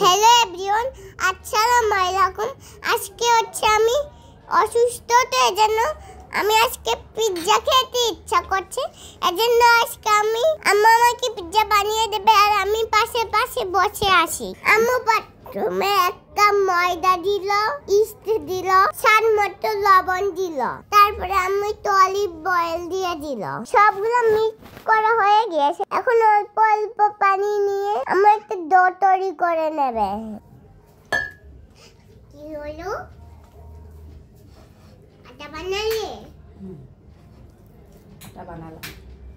Hello everyone, আসসালামু আলাইকুম। আজকে হচ্ছে আমি অসুস্থ, তো এজন্য আমি আজকে পিৎজা খেতে ইচ্ছা করছে। এজন্য আজকে আম্মু আমাকে পিৎজা বানিয়ে দেবে আর আমি পাশে পাশে বসে আছি। আম্মু প্রথমে একটা ময়দা দিল, ইস্ট দিল, স্বাদ মতো লবণ দিল, তারপরে আমি অলিভ অয়েল দিয়ে দিল। সবগুলো মিক্স করা হয়ে গিয়েছে। এখন অল্প অল্প পানি নিয়ে আমরা একটা ডো তৈরি করে নেবে। কি হলো? আটা বানালে? আটা বানালাম।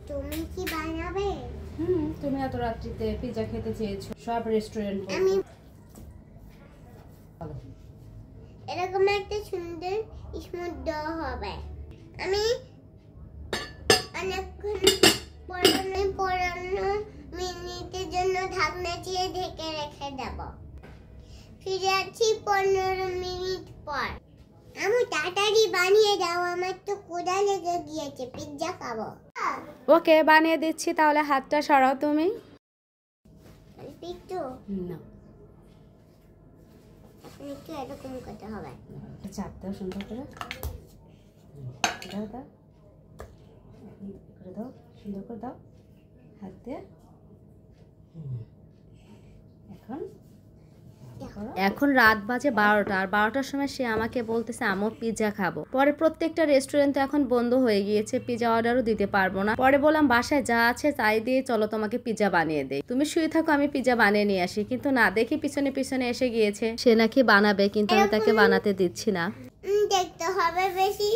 তুমি কি বানাবে? তুমি এত রাত্রিতে পিৎজা খেতে চেয়েছো, সব রেস্টুরেন্ট আমি এরকম একটা সুন্দর স্মুথ ডো হবে। আমি অনেকক্ষণ 15 মিনিটের জন্য ঢাকনা দিয়ে ঢেকে রেখে দেব। ফিরে আসছি 15 মিনিট পর। আমি তাড়াতাড়ি বানিয়ে দাও, আমার তো ক্ষুধা লেগে গিয়েছে, পিৎজা খাবো। ওকে, বানিয়ে দিচ্ছি। তাহলে হাতটা সরাও তুমি। একটু না, একটু এরকম করতে হবে। চাপ দাও সুন্দর করে। দাও দাও, করে দাও, সুন্দর করে দাও হাত দিয়ে। এখন রাত বাজে 12টা, আর 12টার সময় সে আমাকে বলতেছে আম্মু পিৎজা খাবো। পরে প্রত্যেকটা রেস্টুরেন্ট তো এখন বন্ধ হয়ে গিয়েছে, পিৎজা অর্ডারও দিতে পারবো না। পরে বললাম বাসায় যা আছে তাই দিয়ে চলো তোমাকে পিৎজা বানিয়ে দেই, তুমি শুয়ে থাকো, আমি পিৎজা বানিয়ে নিয়ে আসি। কিন্তু না, দেখি পিছনে পিছনে এসে গিয়েছে, সে নাকি বানাবে, কিন্তু আমি তাকে বানাতে দিচ্ছি না। দেখতে হবে বেশি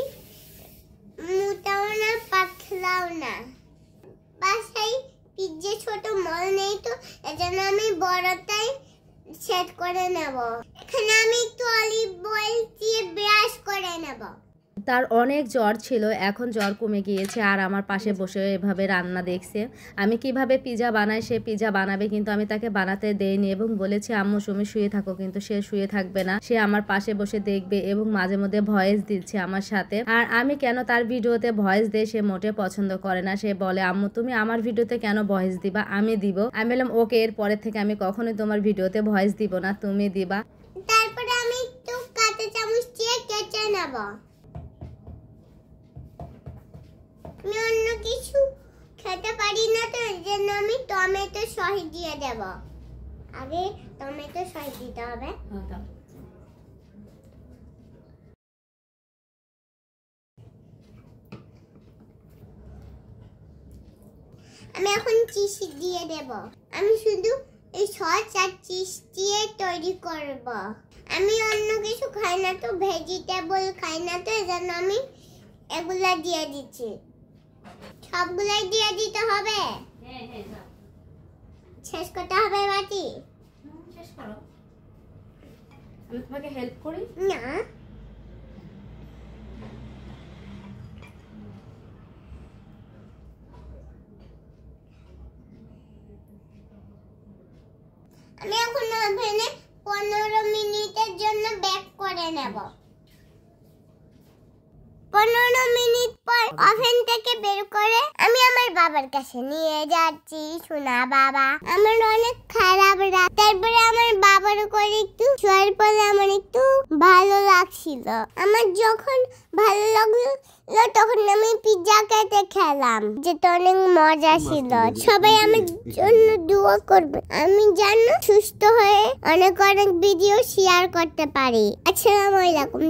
মোটাও না পাতলাও না। বাসায় পিৎজা ছোট মল নেই, তো এজন্য আমি বড়টাই সেট করে নেব। এখানে আমি একটু অলিভ অয়েল দিয়ে ব্রাশ করে নেব। তার অনেক জ্বর ছিল, এখন জ্বর কমে গিয়েছে, আর আমার পাশে বসে এভাবে রান্না দেখছে। আমি কিভাবে পিৎজা বানাই, সে পিৎজা বানাবে, কিন্তু আমি তাকে বানাতে দেইনি এবং বলেছি আম্মু তুমি শুয়ে থাকো, কিন্তু সে শুয়ে থাকবে না, সে আমার পাশে বসে দেখবে এবং মাঝে মধ্যে ভয়েস দিচ্ছে আমার সাথে। আর আমি কেন তার ভিডিওতে ভয়েস দেই সে মোটে পছন্দ করে না। সে বলে আম্মু তুমি আমার ভিডিওতে কেন ভয়েস দিবা, আমি দিব। আমি বললাম ওকে, এর পরের থেকে আমি কখনোই তোমার ভিডিওতে ভয়েস দিব না, তুমি দিবা। তারপরে আমি একটু কাঁচা চামচ দিয়ে কেটে নেব। আমি অন্য কিছু খেতে পারি না, তো এর জন্য আমি টমেটো সস দিয়ে দেব। আগে টমেটো সস দিতে হবে। আমি এখন চিজ দিয়ে দেব। আমি শুধু এই সস আর চিজ দিয়ে তৈরি করব। আমি অন্য কিছু খাই না, তো ভেজিটেবল খাই না, তো এর জন্য আমি এগুলা দিয়ে দিচ্ছি। সবগুলাই দিয়ে দিতে হবে। শেষ করতে হবে বাটি? শেষ করো, আমি তোমাকে হেল্প করি। না, আমি এখন ওভেনে 15 মিনিটের জন্য বেক করে নেব। 15 মিনিট পর ওভেন থেকে বের করে আমি আমার বাবার কাছে নিয়ে যাচ্ছি। শোনা বাবা, আমার অনেক খারাপ রাত। তারপরে আমার বাবার করে একটু শোয়ার পরে আমার একটু ভালো লাগছিল। আমার যখন ভালো লাগলো তখন আমি পিৎজা খেতে খেলাম, যেটা অনেক মজা ছিল। সবাই আমার জন্য দোয়া করবে, আমি যেন সুস্থ হয়ে অনেক অনেক ভিডিও শেয়ার করতে পারি। আসসালামু আলাইকুম।